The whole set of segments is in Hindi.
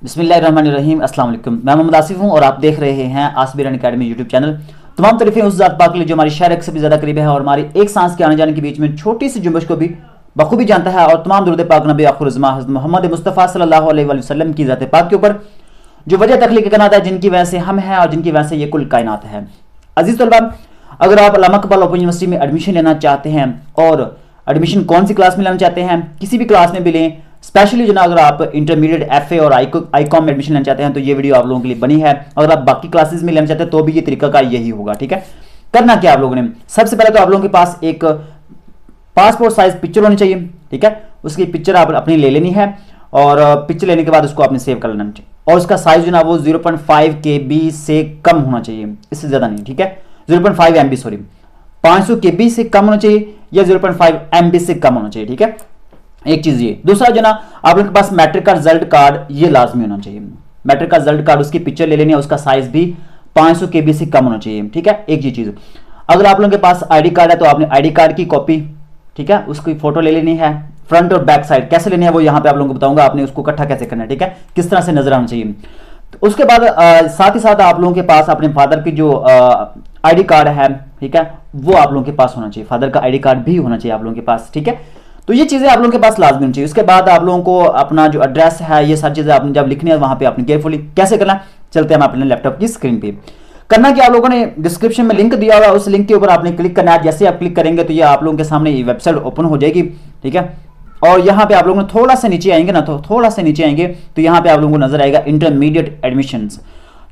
बिस्मिल्लाहिर्रहमानिर्रहीम। अस्सलाम वालेकुम। मैं मोहम्मद आसिफ हूं और आप देख रहे हैं आसिफ ईरानी अकेडमी यूट्यूब चैनल। तमाम तारीफें उस ज़ात पाक के लिए जो हमारी शायरियत से भी ज़्यादा करीब है और हमारी एक सांस के आने जाने के बीच में छोटी सी जुम्बश को भी बखूबी जानता है। और तमाम दुरूद पाक नबी आखिर हज़रत मोहम्मद मुस्तफ़ा सल्लल्लाहु अलैहि वसल्लम की ज़ात पाक के ऊपर जो वजह तख्लीक कायनात है, जिनकी वजह से हम हैं और जिनकी वजह से ये कुल कायनात है। अजीज़ तलबा, अगर आप अल्लामा इकबाल ओपन यूनिवर्सिटी में एडमिशन लेना चाहते हैं और एडमिशन कौन सी क्लास में लेना चाहते हैं, किसी भी क्लास में भी लें, स्पेशली जो ना अगर आप इंटरमीडिएट एफए और आईकॉम में एडमिशन लेना चाहते हैं तो ये वीडियो आप लोगों के लिए बनी है। अगर आप बाकी क्लासेस में लेना चाहते हैं तो भी ये तरीका का यही होगा। ठीक है, करना क्या आप लोगों ने, सबसे पहले तो आप लोगों के पास एक पासपोर्ट साइज पिक्चर होनी चाहिए। ठीक है, उसकी पिक्चर आप अपनी ले लेनी है और पिक्चर लेने के बाद उसको आपने सेव कर लेना चाहिए और उसका साइज जो ना वो 0.5 KB से कम होना चाहिए, इससे ज्यादा नहीं। ठीक है, 0.5 MB सॉरी 500 KB से कम होना चाहिए या 0.5 MB से कम होना चाहिए। ठीक है, एक चीज ये। दूसरा जो ना आप लोगों के पास मैट्रिक का रिजल्ट कार्ड ये लाजमी होना चाहिए। मैट्रिक का रिजल्ट कार्ड, उसकी पिक्चर ले लेनी है, उसका साइज भी 500 KB से कम होना चाहिए। ठीक है, एक ये चीज। अगर आप लोगों के पास आईडी कार्ड है तो आपने आईडी कार्ड की कॉपी, ठीक है, उसकी फोटो ले लेनी है। फ्रंट और बैक साइड कैसे लेनी है वो यहाँ पे आप लोगों को बताऊंगा, आपने उसको इकट्ठा कैसे करना है। ठीक है, किस तरह से नजर आना चाहिए। तो उसके बाद साथ ही साथ आप लोगों के पास अपने फादर की जो आईडी कार्ड है, ठीक है, वो आप लोगों के पास होना चाहिए। फादर का आईडी कार्ड भी होना चाहिए आप लोगों के पास। ठीक है, तो ये चीजें आप लोगों के पास लाजमी होनी चाहिए। उसके बाद आप लोगों को अपना जो एड्रेस है, ये सारी चीजें आपने जब लिखनी है वहां पे आपने केयरफुली कैसे करना, चलते हैं हम अपने लैपटॉप की स्क्रीन पे। करना कि आप लोगों ने डिस्क्रिप्शन में लिंक दिया हुआ है, उस लिंक के ऊपर आपने क्लिक करना है। जैसे आप क्लिक करेंगे तो ये आप लोगों के सामने ये वेबसाइट ओपन हो जाएगी। ठीक है, और यहाँ पे आप लोगों ने थोड़ा सा नीचे आएंगे ना, तो थोड़ा सा नीचे आएंगे तो यहाँ पे आप लोगों को नजर आएगा इंटरमीडिएट एडमिशंस।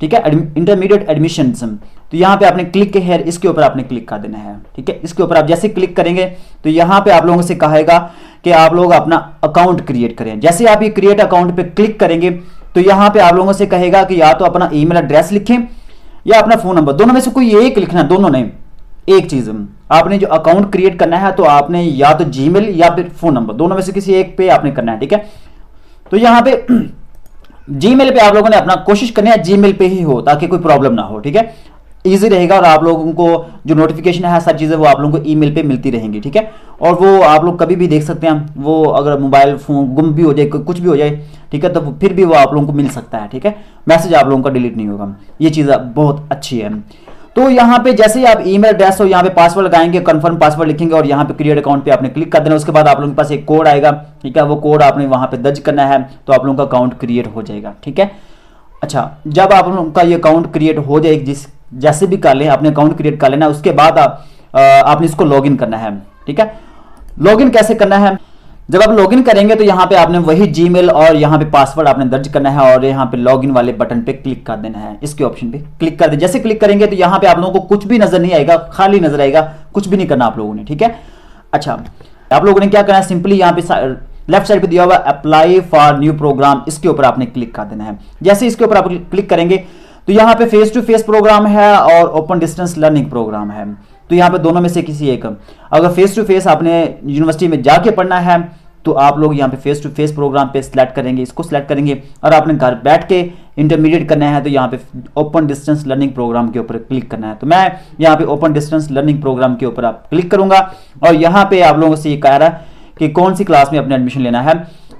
ठीक है, इंटरमीडिएट एडमिशंस, तो यहाँ पे आपने क्लिक है, इसके ऊपर आपने क्लिक कर देना है। ठीक है, इसके ऊपर आप जैसे क्लिक करेंगे तो यहाँ पे आप लोगों से कहेगा कि आप लोग अपना अकाउंट क्रिएट करें। जैसे आप ये क्रिएट अकाउंट पे क्लिक करेंगे तो यहाँ पे आप लोगों से कहेगा कि या तो अपना ईमेल एड्रेस लिखें या अपना फोन नंबर, दोनों में से कोई एक लिखना, दोनों नहीं। एक चीज, आपने जो अकाउंट क्रिएट करना है तो आपने या तो जीमेल या फिर फोन नंबर, दोनों में से किसी एक पे आपने करना है। ठीक है, तो यहाँ पे जीमेल पे आप लोगों ने अपना कोशिश करनी है जीमेल पे ही हो ताकि कोई प्रॉब्लम ना हो। ठीक है, इजी रहेगा और आप लोगों को जो नोटिफिकेशन है सारी चीजें वो आप लोगों को ईमेल पे मिलती रहेंगी। ठीक है, और वो आप लोग कभी भी देख सकते हैं, वो अगर मोबाइल फोन गुम भी हो जाए, कुछ भी हो जाए, ठीक है, तो फिर भी वो आप लोगों को मिल सकता है। ठीक है, मैसेज आप लोगों का डिलीट नहीं होगा, ये चीज बहुत अच्छी है। तो यहाँ पे जैसे ही आप ईमेल एड्रेस हो यहाँ पे पासवर्ड लगाएंगे, कंफर्म पासवर्ड लिखेंगे और यहाँ पे क्रिएट अकाउंट पे आपने क्लिक कर देना। उसके बाद आप लोगों के पास एक कोड आएगा, ठीक है, वो कोड आपने वहां पे दर्ज करना है तो आप लोगों का अकाउंट क्रिएट हो जाएगा। ठीक है, अच्छा, जब आप लोगों का ये अकाउंट क्रिएट हो जाए, जिस जैसे भी कर ले आपने अकाउंट क्रिएट कर लेना, उसके बाद आपने इसको लॉगिन करना है। ठीक है, लॉगिन कैसे करना है, जब आप लॉगिन करेंगे तो यहाँ पे आपने वही जीमेल और यहाँ पे पासवर्ड आपने दर्ज करना है और यहाँ पे लॉगिन वाले बटन पे क्लिक कर देना है। इसके ऑप्शन पे क्लिक कर दे, जैसे क्लिक करेंगे तो यहाँ पे आप लोगों को कुछ भी नजर नहीं आएगा, खाली नजर आएगा, कुछ भी नहीं करना आप लोगों ने। ठीक है, अच्छा, आप लोगों ने क्या करना है, सिंपली यहाँ पे लेफ्ट साइड पे दिया हुआ अप्लाई फॉर न्यू प्रोग्राम, इसके ऊपर आपने क्लिक कर देना है। जैसे इसके ऊपर आप क्लिक करेंगे तो यहाँ पे फेस टू फेस प्रोग्राम है और ओपन डिस्टेंस लर्निंग प्रोग्राम है। तो यहाँ पे दोनों में से किसी एक, अगर फेस टू फेस आपने यूनिवर्सिटी में जाके पढ़ना है तो आप लोग यहाँ पे फेस टू फेस प्रोग्राम पे सिलेक्ट करेंगे, इसको सिलेक्ट करेंगे। और आपने घर बैठ के इंटरमीडिएट करना है तो यहाँ पे ओपन डिस्टेंस लर्निंग प्रोग्राम के ऊपर क्लिक करना है। तो मैं यहाँ पे ओपन डिस्टेंस लर्निंग प्रोग्राम के ऊपर आप क्लिक करूंगा और यहाँ पे आप लोगों से ये कह रहा है कि कौन सी क्लास में अपने एडमिशन लेना है,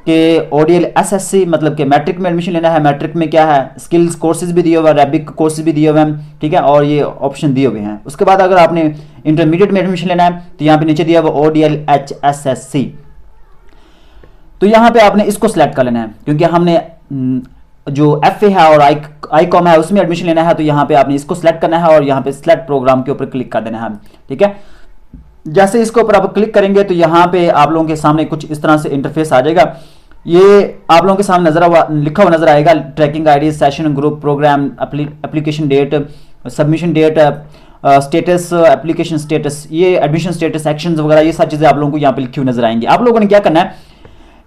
कि ODL SSC मतलब कि मैट्रिक में एडमिशन लेना है। मैट्रिक में क्या है, स्किल्स कोर्सेज भी दिए हुए हैं, रैबिक कोर्सेज भी दिए हुए हैं। ठीक है, और ये ऑप्शन दिए हुए हैं। उसके बाद अगर आपने इंटरमीडिएट में एडमिशन लेना है तो यहाँ पे नीचे दिया हुआ ODL HSSC, तो यहाँ पे आपने इसको सिलेक्ट कर लेना है क्योंकि हमने जो FA है और आईकॉम है उसमें एडमिशन लेना है। तो यहाँ पे आपने इसको सिलेक्ट करना है और यहाँ पे सिलेक्ट प्रोग्राम के ऊपर क्लिक कर देना है। ठीक है, जैसे इसके ऊपर आप क्लिक करेंगे तो यहाँ पे आप लोगों के सामने कुछ इस तरह से इंटरफेस आ जाएगा। ये आप लोगों के सामने लिखा हुआ नजर आएगा, tracking ID, session, group, programme, application date, submission date, status, application status, ये एडमिशन स्टेटस, एक्शंस वगैरह, ये सारी चीजें आप लोगों को यहाँ पे लिखी हुई नजर आएंगी। आप लोगों ने क्या करना है,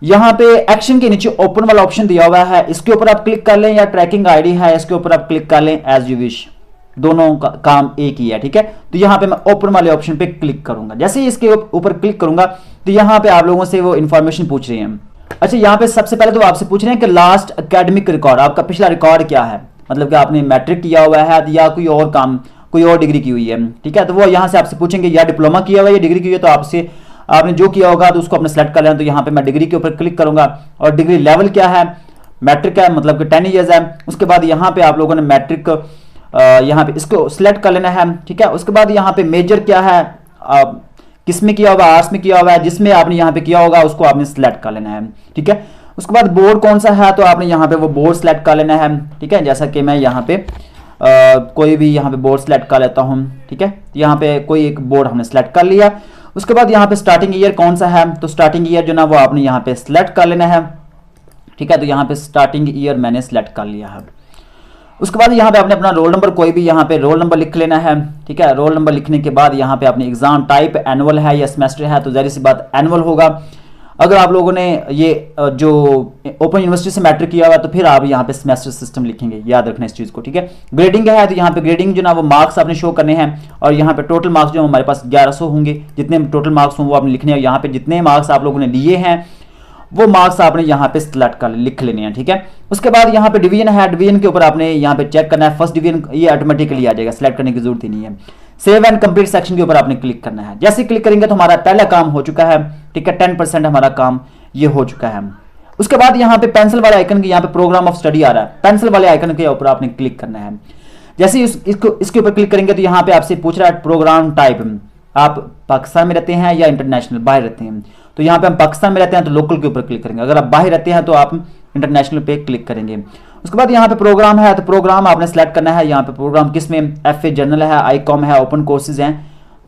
यहाँ पे एक्शन के नीचे ओपन वाला ऑप्शन दिया हुआ है, इसके ऊपर आप क्लिक कर लें, या ट्रैकिंग आईडी है इसके ऊपर आप क्लिक कर लें, एज यू विश, दोनों का काम एक ही है। ठीक है, तो यहाँ पे मैं ओपन वाले ऑप्शन पे क्लिक करूंगा। जैसे ही इसके ऊपर क्लिक करूंगा तो यहाँ पे आप लोगों से वो इन्फॉर्मेशन पूछ रही है। अच्छा, यहाँ पे सबसे पहले तो आपसे पूछ रहे हैं कि लास्ट एकेडमिक रिकॉर्ड, आपका पिछला रिकॉर्ड क्या है, मतलब कि आपने मैट्रिक किया हुआ है या कोई और काम, कोई और डिग्री की हुई है। ठीक है, तो वो यहाँ से आपसे पूछेंगे या डिप्लोमा किया हुआ है या डिग्री की हुई है, तो आपसे आपने जो किया होगा तो उसको अपने सेलेक्ट कर लेना। तो यहाँ पे मैं डिग्री के ऊपर क्लिक करूंगा और डिग्री लेवल क्या है, मैट्रिक है, मतलब कि 10 ईयर्स है। उसके बाद यहाँ पे आप लोगों ने मैट्रिक यहाँ पे इसको सिलेक्ट कर लेना है, ठीक है। उसके बाद यहाँ पे मेजर क्या है, किस में किया होगा, आर्ट्स में किया हुआ है, जिसमें आपने यहाँ पे किया होगा उसको आपने सिलेक्ट कर लेना है, ठीक है। उसके बाद बोर्ड कौन सा है, तो आपने यहाँ पे वो बोर्ड सिलेक्ट कर लेना है, ठीक है। जैसा कि मैं यहाँ पे कोई भी यहाँ पे बोर्ड सिलेक्ट कर लेता हूँ, ठीक है। यहाँ पे कोई एक बोर्ड हमने सिलेक्ट कर लिया। उसके बाद यहाँ पे स्टार्टिंग ईयर कौन सा है, तो स्टार्टिंग ईयर जो ना वो आपने यहाँ पे सिलेक्ट कर लेना है, ठीक है। तो यहाँ पे स्टार्टिंग ईयर मैंने सिलेक्ट कर लिया है। उसके बाद यहाँ पे आपने अपना रोल नंबर, कोई भी यहाँ पे रोल नंबर लिख लेना है, ठीक है। रोल नंबर लिखने के बाद यहाँ पे अपने एग्जाम टाइप एनुअल है या सेमेस्टर है, तो जाहिर सी बात एनुअल होगा। अगर आप लोगों ने ये जो ओपन यूनिवर्सिटी से मैट्रिक किया हुआ तो फिर आप यहाँ पे सेमेस्टर सिस्टम लिखेंगे, याद रखना इस चीज़ को, ठीक है। ग्रेडिंग है तो यहाँ पे ग्रेडिंग जो ना वो मार्क्स आपने शो करने हैं, और यहाँ पे टोटल मार्क्स जो हमारे पास 1100 होंगे, जितने टोटल मार्क्स हों वो आपने लिखने हैं। यहाँ पे जितने मार्क्स आप लोगों ने लिए हैं वो मार्क्स आपने यहाँ पे सिलेक्ट कर लिख लेने हैं, ठीक है। उसके बाद यहाँ पे डिवीजन है, डिवीजन के ऊपर आपने यहाँ पे चेक करना है, फर्स्ट डिवीजन ये ऑटोमेटिकली आ जाएगा, सिलेक्ट करने की जरूरत ही नहीं है। सेव एंड कंप्लीट सेक्शन के ऊपर आपने क्लिक करना है। जैसे क्लिक करेंगे तो हमारा पहला काम हो चुका है, ठीक है। 10% हमारा काम ये हो चुका है। उसके बाद यहाँ पे पेंसिल वाले आइकन की यहाँ पे प्रोग्राम ऑफ स्टडी आ रहा है, पेंसिल वाले आइकन के ऊपर आपने क्लिक करना है। जैसे इसके ऊपर क्लिक करेंगे तो यहाँ पे आपसे पूछ रहा है प्रोग्राम टाइप, आप पाकिस्तान में रहते हैं या इंटरनेशनल बाहर रहते हैं। तो यहाँ पे हम पाकिस्तान में रहते हैं तो लोकल के ऊपर क्लिक करेंगे, अगर आप बाहर रहते हैं तो आप इंटरनेशनल पे क्लिक करेंगे। उसके बाद यहाँ पे प्रोग्राम है तो प्रोग्राम आपने सेलेक्ट करना है। यहाँ पे प्रोग्राम किस में, FA जनरल है, ICOM है, ओपन कोर्सेज हैं,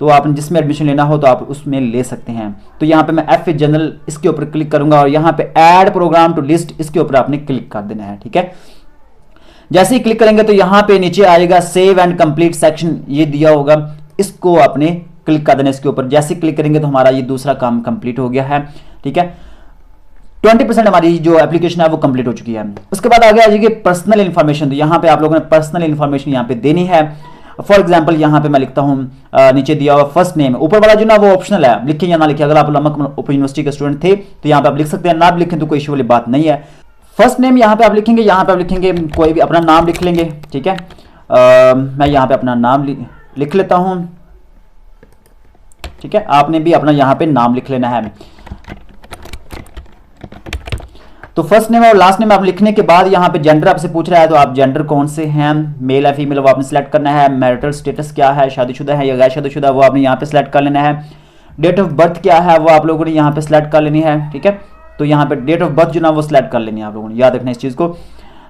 तो आपने जिसमें एडमिशन लेना हो तो आप उसमें ले सकते हैं। तो यहाँ पे मैं FA जनरल इसके ऊपर क्लिक करूंगा और यहाँ पे ऐड प्रोग्राम टू लिस्ट इसके ऊपर आपने क्लिक कर देना है, ठीक है। जैसे ही क्लिक करेंगे तो यहाँ पे नीचे आएगा सेव एंड कंप्लीट सेक्शन, ये दिया होगा, इसको आपने क्लिक कर देना इसके ऊपर। जैसे क्लिक करेंगे तो हमारा ये दूसरा काम कंप्लीट हो गया है, ठीक है। 20% हमारी जो एप्लीकेशन है वो कंप्लीट हो चुकी है। उसके बाद आगे आ जाएगी पर्सनल इन्फॉर्मेशन। तो यहाँ पे आप लोगों ने पर्सनल इन्फॉर्मेशन यहाँ पे देनी है। फॉर एग्जाम्पल यहाँ पे मैं लिखता हूँ, नीचे दिया हुआ फर्स्ट नेम, ऊपर वाला जो ना वो ऑप्शनल है, लिखें या ना लिखें। अगर आप ओपन यूनिवर्सिटी के स्टूडेंट थे तो यहाँ पे आप लिख सकते हैं, ना भी लिखें तो कोई इशू वाली बात नहीं है। फर्स्ट नेम यहाँ पे आप लिखेंगे, यहाँ पे आप लिखेंगे कोई भी अपना नाम लिख लेंगे, ठीक है। मैं यहाँ पे अपना नाम लिख लेता हूँ, ठीक है। आपने भी अपना यहाँ पे नाम लिख लेना है। तो फर्स्ट नेम और लास्ट नेम आप लिखने के बाद यहाँ पे जेंडर आपसे पूछ रहा है, तो आप जेंडर कौन से हैं, मेल है फीमेल, वो आपने सेलेक्ट करना है। मैरिटल स्टेटस क्या है, शादीशुदा है या गैर शादीशुदा, वो आपने यहाँ पे सेलेक्ट कर लेना है। डेट ऑफ बर्थ क्या है वो आप लोगों ने यहाँ पे सेलेक्ट कर लेनी है, ठीक है। तो यहाँ पे डेट ऑफ बर्थ जो ना वो सिलेक्ट कर लेनी है आप लोगों ने, याद रखना इस चीज़ को।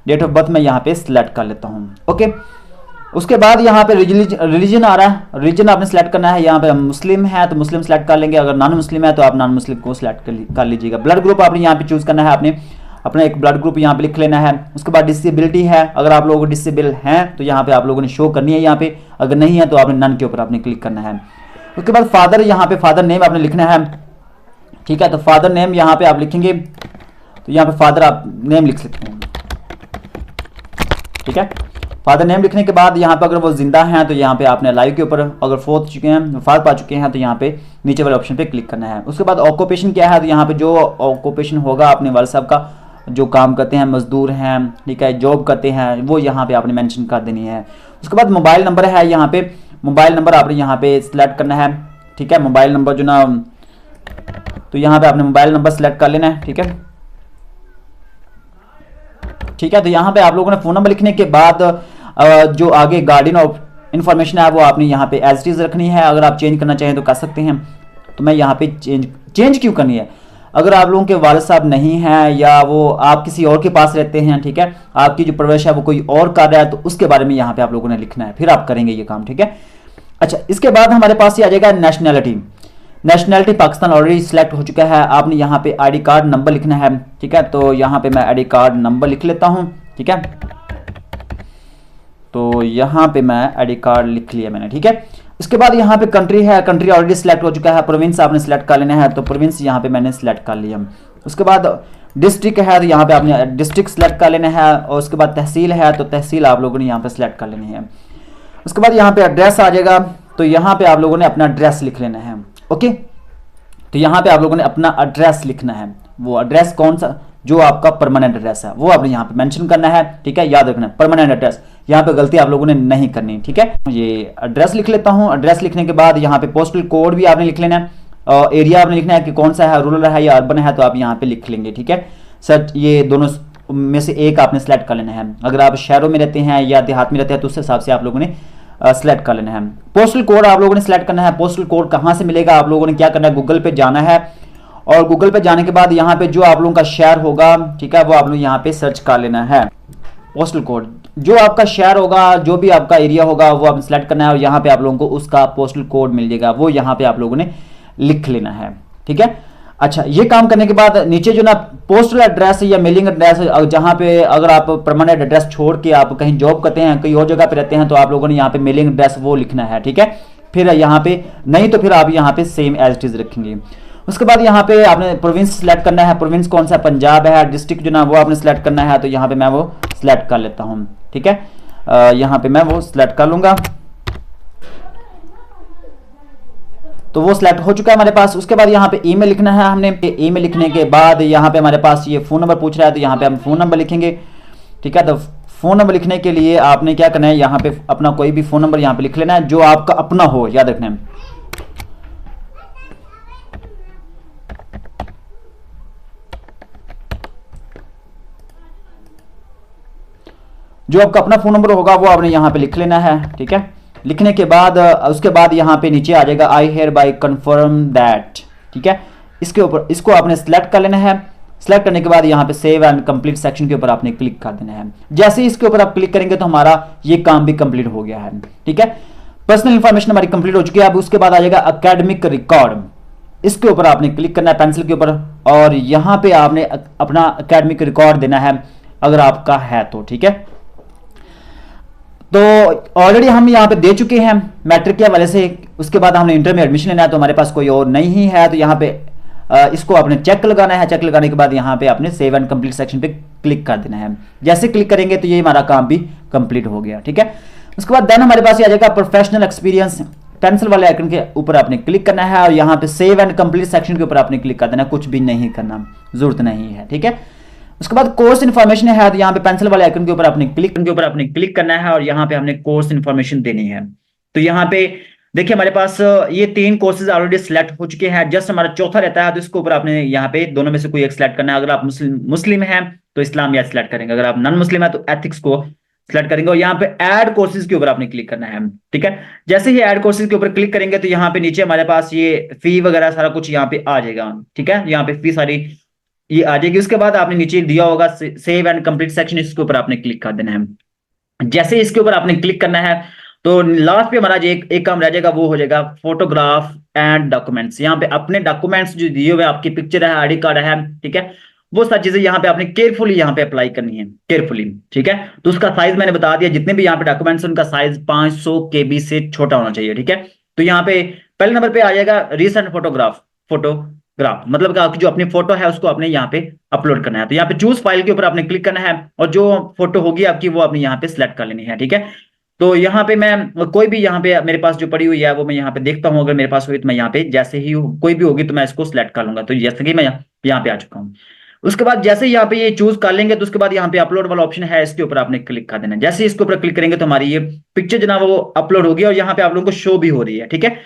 डेट ऑफ बर्थ मैं यहाँ पे सिलेक्ट कर लेता हूँ, ओके। उसके बाद यहाँ पे रिलीजन आ रहा है, रिलीजन आपने सेलेक्ट करना है। यहाँ पे मुस्लिम है तो मुस्लिम सेलेक्ट कर लेंगे, अगर नॉन मुस्लिम है तो आप नॉन मुस्लिम को सिलेक्ट कर लीजिएगा। ब्लड ग्रुप आपने यहाँ पे चूज करना है, आपने अपना एक ब्लड ग्रुप यहाँ पे लिख लेना है। उसके बाद डिसेबिलिटी है, अगर आप लोग डिसेबल हैं तो यहाँ पे आप लोगों ने शो करनी है यहाँ पे, अगर नहीं है तो आपने नन के ऊपर आपने क्लिक करना है। उसके बाद फादर, यहाँ पे फादर नेम आपने लिखना है, ठीक है। तो फादर नेम यहाँ पे आप लिखेंगे, तो यहाँ पे फादर आप नेम लिख सकते हैं, ठीक है। फादर नेम लिखने के बाद यहाँ पे अगर वो जिंदा हैं तो यहाँ पे आपने लाइव के ऊपर, अगर फोर्थ चुके हैं, वफात पा चुके हैं तो यहाँ पे नीचे वाले ऑप्शन पे क्लिक करना है। उसके बाद ऑक्यूपेशन क्या है, तो यहाँ पे जो ऑक्यूपेशन होगा अपने वाले साहब का, जो काम करते हैं, मजदूर हैं, ठीक है, जॉब करते हैं, वो यहाँ पे आपने मेंशन कर देनी है। उसके बाद मोबाइल नंबर है, यहाँ पे मोबाइल नंबर आपने यहाँ पे सिलेक्ट करना है, ठीक है। मोबाइल नंबर जो ना, तो यहाँ पे आपने मोबाइल नंबर सेलेक्ट कर लेना है, ठीक है, ठीक है। तो यहाँ पे आप लोगों ने फोन नंबर लिखने के बाद जो आगे गार्डियन ऑफ इंफॉर्मेशन है वो आपने यहाँ पे एज इट इज रखनी है। अगर आप चेंज करना चाहें तो कर सकते हैं। तो मैं यहाँ पे चेंज क्यों करनी है, अगर आप लोगों के वालिद साहब नहीं हैं या वो आप किसी और के पास रहते हैं, ठीक है, आपकी जो परवरिश है वो कोई और कर रहा है, तो उसके बारे में यहाँ पे आप लोगों ने लिखना है, फिर आप करेंगे ये काम, ठीक है। अच्छा, इसके बाद हमारे पास ये आ जाएगा nationality. Nationality Pakistan already select हो चुका है, आपने यहाँ पे ID कार्ड नंबर लिखना है, ठीक है। तो यहाँ पे मैं ID कार्ड नंबर लिख लेता हूँ, ठीक है। तो यहाँ पे मैं ID कार्ड लिख लिया मैंने, ठीक है। इसके बाद यहाँ पे कंट्री है, कंट्री ऑलरेडी सिलेक्ट हो चुका है। प्रोविंस आपने सिलेक्ट कर लेना है, तो प्रोविंस यहाँ पे मैंने सिलेक्ट कर लिया। उसके बाद डिस्ट्रिक्ट है, तो यहाँ पे आपने डिस्ट्रिक्ट सिलेक्ट कर लेना है। और उसके बाद तहसील है, तो तहसील आप लोगों ने यहाँ पे सिलेक्ट कर लेनी है। उसके बाद यहाँ पे एड्रेस आ जाएगा, तो यहाँ पे आप लोगों ने अपना एड्रेस लिख लेना है, ओके। तो यहाँ पे आप लोगों ने अपना एड्रेस लिखना है, वो एड्रेस कौन सा, जो आपका परमानेंट एड्रेस है वो आपने यहाँ पे मेंशन करना है, ठीक है, याद रखना है परमानेंट एड्रेस, यहाँ पे गलती आप लोगों ने नहीं करनी, ठीक है। ये एड्रेस लिख लेता हूँ। एड्रेस लिखने के बाद यहाँ पे पोस्टल कोड भी आपने लिख लेना है, एरिया आपने लिखना है कि कौन सा है, रूरल है या अर्बन है, तो आप यहाँ पे लिख लेंगे, ठीक है। सर ये दोनों में से एक आपने सेलेक्ट कर लेना है। अगर आप शहरों में रहते हैं या देहात में रहते हैं तो उस हिसाब से आप लोगों ने सेलेक्ट कर लेना है। पोस्टल कोड आप लोगों ने सेलेक्ट करना है। पोस्टल कोड कहाँ से मिलेगा, आप लोगों ने क्या करना है, गूगल पे जाना है और गूगल पे जाने के बाद यहाँ पे जो आप लोगों का शहर होगा, ठीक है, वो आप लोग यहाँ पे सर्च कर लेना है। पोस्टल कोड जो आपका शहर होगा, जो भी आपका एरिया होगा वो आपने सेलेक्ट करना है और यहाँ पे आप लोगों को उसका पोस्टल कोड मिल जाएगा, वो यहाँ पे आप लोगों ने लिख लेना है, ठीक है। अच्छा, ये काम करने के बाद नीचे जो ना पोस्टल एड्रेस या मेलिंग एड्रेस, जहाँ पे अगर आप परमानेंट एड्रेस छोड़ के आप कहीं जॉब करते हैं, कहीं और जगह पे रहते हैं, तो आप लोगों ने यहाँ पे मेलिंग एड्रेस वो लिखना है, ठीक है। फिर यहाँ पे नहीं तो फिर आप यहाँ पे सेम एज इट इज रखेंगे। उसके बाद यहाँ पे आपने प्रोविंस सेलेक्ट करना है। प्रोविंस कौन सा, पंजाब है। डिस्ट्रिक्ट जो ना वो आपने सेलेक्ट करना है, तो यहाँ पे मैं वो सिलेक्ट कर लेता हूँ, ठीक है। यहाँ पे मैं वो सिलेक्ट कर लूंगा, तो वो सिलेक्ट हो चुका है हमारे पास। उसके बाद यहाँ पे ईमेल लिखना है हमने। ईमेल लिखने के बाद यहाँ पे हमारे पास ये फोन नंबर पूछ रहा है, तो यहाँ पे हम फोन नंबर लिखेंगे, ठीक है। तो फोन नंबर लिखने के लिए आपने क्या करना है, यहाँ पे अपना कोई भी फोन नंबर यहाँ पे लिख लेना है जो आपका अपना हो, याद रखना है। जो आपका अपना फोन नंबर होगा वो आपने यहाँ पे लिख लेना है, ठीक है। लिखने के बाद उसके बाद यहाँ पे नीचे आ जाएगा आई हेयर बाय कन्फर्म दैट, ठीक है। इसके ऊपर इसको आपने सेलेक्ट कर लेना है। सेलेक्ट करने के बाद यहाँ पे सेव एंड कंप्लीट सेक्शन के ऊपर आपने क्लिक कर देना है। जैसे ही इसके ऊपर आप क्लिक करेंगे तो हमारा ये काम भी कंप्लीट हो गया है, ठीक है। पर्सनल इंफॉर्मेशन हमारी कंप्लीट हो चुकी है। अब उसके बाद आ जाएगा एकेडमिक रिकॉर्ड, इसके ऊपर आपने क्लिक करना है पेंसिल के ऊपर और यहाँ पे आपने अपना एकेडमिक रिकॉर्ड देना है अगर आपका है तो, ठीक है। तो ऑलरेडी हम यहाँ पे दे चुके हैं मैट्रिक के हवाले से। उसके बाद हमने इंटर में एडमिशन लेना है, तो हमारे पास कोई और नहीं है, तो यहाँ पे इसको आपने चेक लगाना है। चेक लगाने के बाद यहाँ पे आपने सेव एंड कंप्लीट सेक्शन पे क्लिक कर देना है। जैसे क्लिक करेंगे तो ये हमारा काम भी कंप्लीट हो गया, ठीक है। उसके बाद देन हमारे पास ये आ जाएगा प्रोफेशनल एक्सपीरियंस। पेंसिल वाले आइकन के ऊपर आपने क्लिक करना है और यहाँ पे सेव एंड कंप्लीट सेक्शन के ऊपर आपने क्लिक कर देना है। कुछ भी नहीं करना, जरूरत नहीं है, ठीक है। उसके बाद कोर्स इन्फॉर्मेशन है, तो यहाँ पे पेंसिल वाले आइकन के ऊपर आपने क्लिक करना है और यहाँ पे हमने कोर्स इन्फॉर्मेशन देनी है। तो यहाँ पे देखिए हमारे पास ये 3 कोर्सेज ऑलरेडी सिलेक्ट हो चुके हैं। जस्ट हमारा चौथा रहता है, तो इसके ऊपर आपने यहाँ पे दोनों में से कोई एक सिलेक्ट करना है। अगर आप मुस्लिम हैं तो इस्लामियात सिलेक्ट करेंगे, अगर आप नॉन मुस्लिम है तो एथिक्स को सिलेक्ट करेंगे और यहाँ पे ऐड कोर्सेज के ऊपर आपने क्लिक करना है, ठीक है। जैसे ही ऐड कोर्सेज के ऊपर क्लिक करेंगे तो यहाँ पे नीचे हमारे पास ये फी वगैरह सारा कुछ यहाँ पे आ जाएगा, ठीक है। यहाँ पे फी सारी ये आ जाएगी। उसके बाद आपने नीचे दिया होगा सेव एंड कंप्लीट सेक्शन, इसके ऊपर आपने क्लिक कर देना है। जैसे इसके ऊपर आपने क्लिक करना है तो लास्ट पे हमारा जो एक काम रह जाएगा वो हो जाएगा फोटोग्राफ एंड डॉक्यूमेंट्स। यहाँ पे अपने डॉक्यूमेंट्स जो दिए हुए आपकी पिक्चर है, आईडी कार्ड है, ठीक है, वो सारी चीजें यहाँ पे आपने केयरफुली यहाँ पे अप्लाई करनी है, केयरफुली, ठीक है। तो उसका साइज मैंने बता दिया, जितने भी यहाँ पे डॉक्यूमेंट्स उनका साइज 500 KB से छोटा होना चाहिए, ठीक है। तो यहाँ पे पहले नंबर पे आ जाएगा रीसेंट फोटोग्राफ, मतलब कि आपकी जो अपनी फोटो है उसको आपने यहाँ पे अपलोड करना है। तो यहाँ पे चूज फाइल के ऊपर आपने क्लिक करना है और जो फोटो होगी आपकी वो आपने यहाँ पे सिलेक्ट कर लेनी है, ठीक है। तो यहाँ पे मैं कोई भी यहाँ पे मेरे पास जो पड़ी हुई है वो मैं यहाँ पे देखता हूँ, अगर मेरे पास हुई तो मैं यहाँ पे जैसे ही कोई भी होगी तो मैं इसको सिलेक्ट कर लूंगा। तो जैसे कि मैं यहाँ पे आ चुका हूँ। उसके बाद जैसे ही यहाँ पे ये चूज कर लेंगे तो उसके बाद यहाँ पे अपलोड वाला ऑप्शन है, इसके ऊपर आपने क्लिक कर देना है। जैसे इसके ऊपर क्लिक करेंगे तो हमारी ये पिक्चर जो ना वो अपलोड होगी और यहाँ पे आप लोगों को शो भी हो रही है, ठीक है।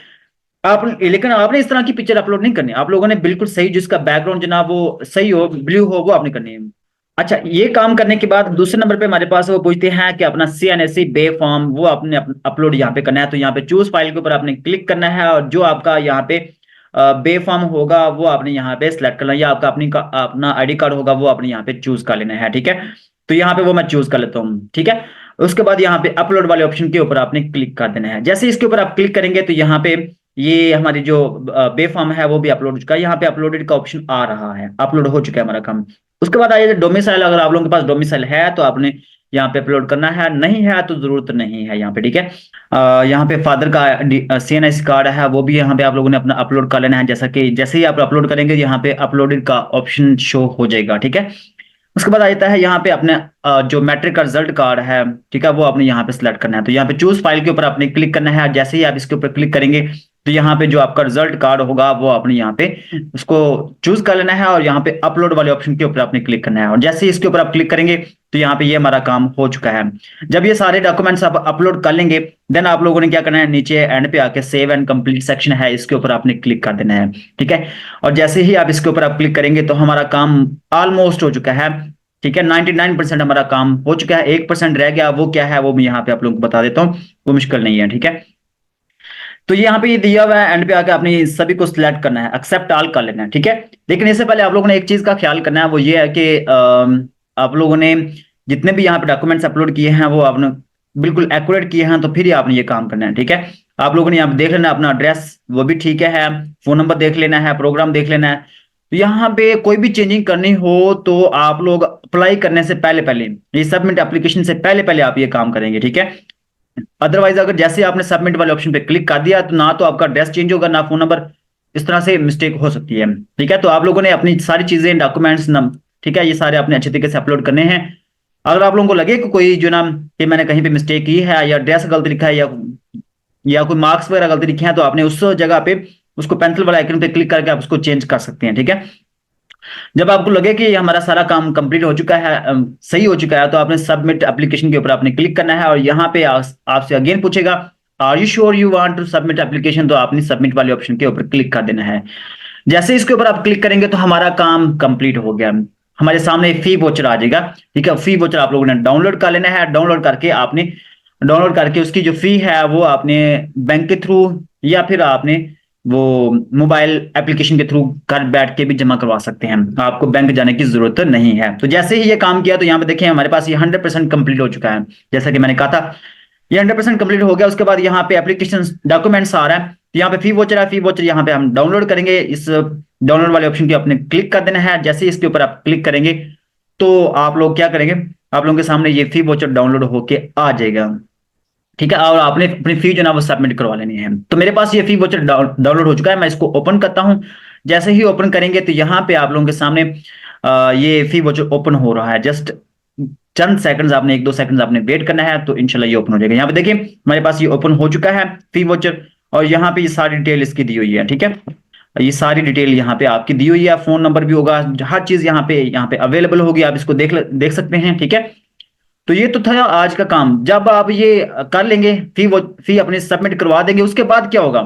लेकिन आपने इस तरह की पिक्चर अपलोड नहीं करनी, आप लोगों ने बिल्कुल सही, जिसका बैकग्राउंड जनाब वो सही हो, ब्लू हो, वो आपने करनी है। अच्छा, ये काम करने के बाद दूसरे नंबर पे हमारे पास वो पूछते हैं कि अपना CNSE बे फॉर्म वो आपने अपलोड यहाँ पे करना है। तो यहाँ पे चूज फाइल के ऊपर आपने क्लिक करना है और जो आपका यहाँ पे बे फॉर्म होगा वो आपने यहाँ पे सिलेक्ट करना है, या आपका अपना आईडी कार्ड होगा वो आपने यहाँ पे चूज कर लेना है, ठीक है। तो यहाँ पे वो मैं चूज कर लेता हूँ, ठीक है। उसके बाद यहाँ पे अपलोड वाले ऑप्शन के ऊपर आपने क्लिक कर देना है। जैसे इसके ऊपर आप क्लिक करेंगे तो यहाँ पे ये हमारी जो बे फॉर्म है वो भी अपलोड हो चुका है। यहाँ पे अपलोडेड का ऑप्शन आ रहा है, अपलोड हो चुका है हमारा काम। उसके बाद आइए डोमिसाइल, अगर आप लोगों के पास डोमिसाइल है तो आपने यहाँ पे अपलोड करना है, नहीं है तो जरूरत नहीं है यहाँ पे, ठीक है। यहाँ पे फादर का CNSE कार्ड है वो भी यहाँ पे आप लोगों ने अपना अपलोड कर लेना है। जैसा कि जैसे ही आप अपलोड करेंगे यहाँ पे अपलोडेड का ऑप्शन शो हो जाएगा, ठीक है। उसके बाद आ जाता है यहाँ पे अपने जो मैट्रिक का रिजल्ट कार्ड है, ठीक है, वो आपने यहाँ पे सिलेक्ट करना है। तो यहाँ पे चूज फाइल के ऊपर आपने क्लिक करना है। जैसे ही आप इसके ऊपर क्लिक करेंगे तो यहाँ पे जो आपका रिजल्ट कार्ड होगा वो आपने यहाँ पे उसको चूज कर लेना है और यहाँ पे अपलोड वाले ऑप्शन के ऊपर आपने क्लिक करना है। और जैसे ही इसके ऊपर आप क्लिक करेंगे तो यहाँ पे ये हमारा काम हो चुका है। जब ये सारे डॉक्यूमेंट्स आप अपलोड कर लेंगे देन आप लोगों ने क्या करना है, नीचे एंड पे आके सेव एंड कंप्लीट सेक्शन है, इसके ऊपर आपने क्लिक कर देना है, ठीक है। और जैसे ही आप इसके ऊपर आप क्लिक करेंगे तो हमारा काम ऑलमोस्ट हो चुका है। ठीक है, 99% हमारा काम हो चुका है, 1% रह गया, वो क्या है वो मैं यहाँ पे आप लोगों को बता देता हूँ, वो मुश्किल नहीं है। ठीक है, तो यहाँ पे ये दिया हुआ है, एंड पे आके आपने सभी को सिलेक्ट करना है, एक्सेप्ट ऑल कर लेना है। ठीक है, लेकिन इससे पहले आप लोगों ने एक चीज का ख्याल करना है, वो ये है कि आप लोगों ने जितने भी यहाँ पे डॉक्यूमेंट्स अपलोड किए हैं वो आपने बिल्कुल एक्यूरेट किए हैं, तो फिर ही आपने ये काम करना है। ठीक है, आप लोगों ने यहाँ पे देख लेना अपना एड्रेस, वो भी ठीक है, फोन नंबर देख लेना है, प्रोग्राम देख लेना है। तो यहाँ पे कोई भी चेंजिंग करनी हो तो आप लोग अप्लाई करने से पहले पहले, ये सबमिट एप्लीकेशन से पहले पहले आप ये काम करेंगे। ठीक है, अदरवाइज अगर जैसे आपने सबमिट वाले ऑप्शन पे क्लिक कर दिया तो ना तो आपका एड्रेस चेंज होगा ना फोन नंबर, इस तरह से मिस्टेक हो सकती है। ठीक है, तो आप लोगों ने अपनी सारी चीजें डॉक्यूमेंट्स नम ठीक है, ये सारे अपने अच्छे तरीके से अपलोड करने हैं। अगर आप लोगों को लगे कि कोई जो ना कि मैंने कहीं पे मिस्टेक की है या एड्रेस गलत लिखा है या कोई मार्क्स वगैरह गलती लिखे हैं, तो आपने उस जगह पे उसको पेंसिल वाला आइकन पे क्लिक करके आप उसको चेंज कर सकते हैं। ठीक है, जब आपको लगे कि हमारा सारा काम कंप्लीट हो चुका है, सही हो चुका है, तो आपने सबमिट एप्लीकेशन के ऊपर आपने क्लिक करना है और यहाँ पे आपसे अगेन पूछेगा are you sure you want to submit application, तो आपने सबमिट वाले ऑप्शन के ऊपर क्लिक कर देना है। जैसे इसके ऊपर आप क्लिक करेंगे तो हमारा काम कंप्लीट हो गया, हमारे सामने फी वोचर आ जाएगा। ठीक है, फी वोचर आप लोगों ने डाउनलोड कर लेना है, डाउनलोड करके आपने डाउनलोड करके उसकी जो फी है वो आपने बैंक के थ्रू या फिर आपने वो मोबाइल एप्लीकेशन के थ्रू घर बैठ के भी जमा करवा सकते हैं, आपको बैंक जाने की जरूरत नहीं है। तो जैसे ही ये काम किया तो यहाँ पे देखिए हमारे पास ये 100% कंप्लीट हो चुका है, जैसा कि मैंने कहा था ये 100% कंप्लीट हो गया। उसके बाद यहाँ पे एप्लीकेशन डॉक्यूमेंट्स आ रहा है, तो यहाँ पे फी वोचर है, फी वोचर यहाँ पे हम डाउनलोड करेंगे, इस डाउनलोड वाले ऑप्शन के अपने क्लिक कर देना है। जैसे इसके ऊपर आप क्लिक करेंगे तो आप लोग क्या करेंगे, आप लोगों के सामने ये फी वोचर डाउनलोड होके आ जाएगा। ठीक है, और आपने अपनी फी जो ना वो सबमिट करवा लेनी है। तो मेरे पास ये फी वोचर डाउनलोड हो चुका है, मैं इसको ओपन करता हूं। जैसे ही ओपन करेंगे तो यहाँ पे आप लोगों के सामने ये फी वोचर ओपन हो रहा है। जस्ट चंद सेकंड्स, आपने 1-2 सेकंड्स आपने वेट करना है, तो इंशाल्लाह ये ओपन हो जाएगा। यहाँ पे देखिए हमारे पास ये ओपन हो चुका है फी वोचर, और यहाँ पे ये सारी डिटेल इसकी दी हुई है। ठीक है, ये सारी डिटेल यहाँ पे आपकी दी हुई है, फोन नंबर भी होगा, हर चीज यहाँ पे अवेलेबल होगी, आप इसको देख सकते हैं। ठीक है, तो ये तो था आज का काम। जब आप ये कर लेंगे, फी अपने सबमिट करवा देंगे, उसके बाद क्या होगा,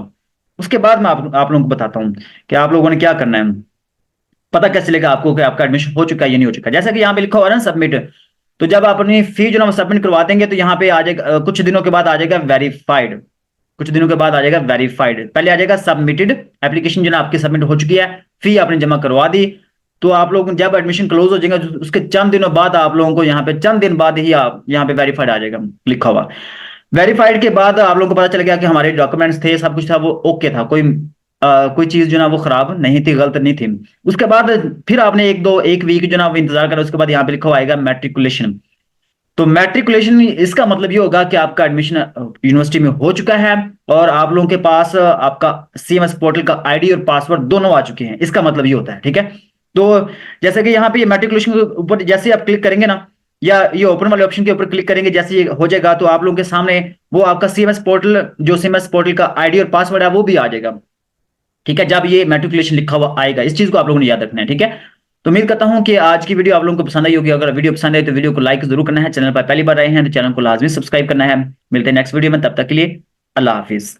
उसके बाद मैं आप लोगों को बताता हूं कि आप लोगों ने क्या करना है, पता कैसे चलेगा आपको कि आपका एडमिशन हो चुका है या नहीं हो चुका। जैसा कि यहाँ पे लिखा हुआ है ना सबमिट, तो जब आप अपनी फी जो ना सबमिट करवा देंगे तो यहाँ पे आ जाएगा, कुछ दिनों के बाद आ जाएगा वेरीफाइड, कुछ दिनों के बाद आ जाएगा वेरीफाइड, पहले आ जाएगा सबमिटेड, एप्लीकेशन जो ना आपकी सबमिट हो चुकी है, फी आपने जमा करवा दी। तो आप लोग जब एडमिशन क्लोज हो जाएगा तो उसके चंद दिनों बाद आप लोगों को यहाँ पे चंद दिन बाद ही आप यहाँ पे वेरीफाइड आ जाएगा लिखा हुआ। वेरीफाइड के बाद आप लोगों को पता चल गया कि हमारे डॉक्यूमेंट्स थे, सब कुछ था, वो ओके था, कोई चीज जो ना वो खराब नहीं थी, गलत नहीं थी। उसके बाद फिर आपने एक वीक जो ना वो इंतजार करा, उसके बाद यहाँ पे लिखा हुआ आएगा मैट्रिकुलेशन। तो मैट्रिकुलेशन इसका मतलब ये होगा कि आपका एडमिशन यूनिवर्सिटी में हो चुका है और आप लोगों के पास आपका सीएमएस पोर्टल का आईडी और पासवर्ड दोनों आ चुके हैं, इसका मतलब ये होता है। ठीक है, तो जैसे कि यहाँ पे ये मैट्रिकुलेशन के ऊपर जैसे आप क्लिक करेंगे ना, या ये ओपन वाले ऑप्शन के ऊपर क्लिक करेंगे, जैसे ये हो जाएगा तो आप लोगों के सामने वो आपका सीएमएस पोर्टल, जो सीएमएस पोर्टल का आईडी और पासवर्ड है वो भी आ जाएगा। ठीक है, जब ये मैट्रिकुलेशन लिखा हुआ आएगा, इस चीज को आप लोगों ने याद रखना है। ठीक है, तो उम्मीद करता हूं कि आज की वीडियो आप लोगों को पसंद आई होगी। अगर वीडियो पसंद आए तो वीडियो को लाइक जरूर करना है, चैनल पर पहली बार आए हैं तो चैनल को लाजमी सब्सक्राइब करना है। मिलते हैं नेक्स्ट वीडियो में, तब तक के लिए अल्लाह हाफिज।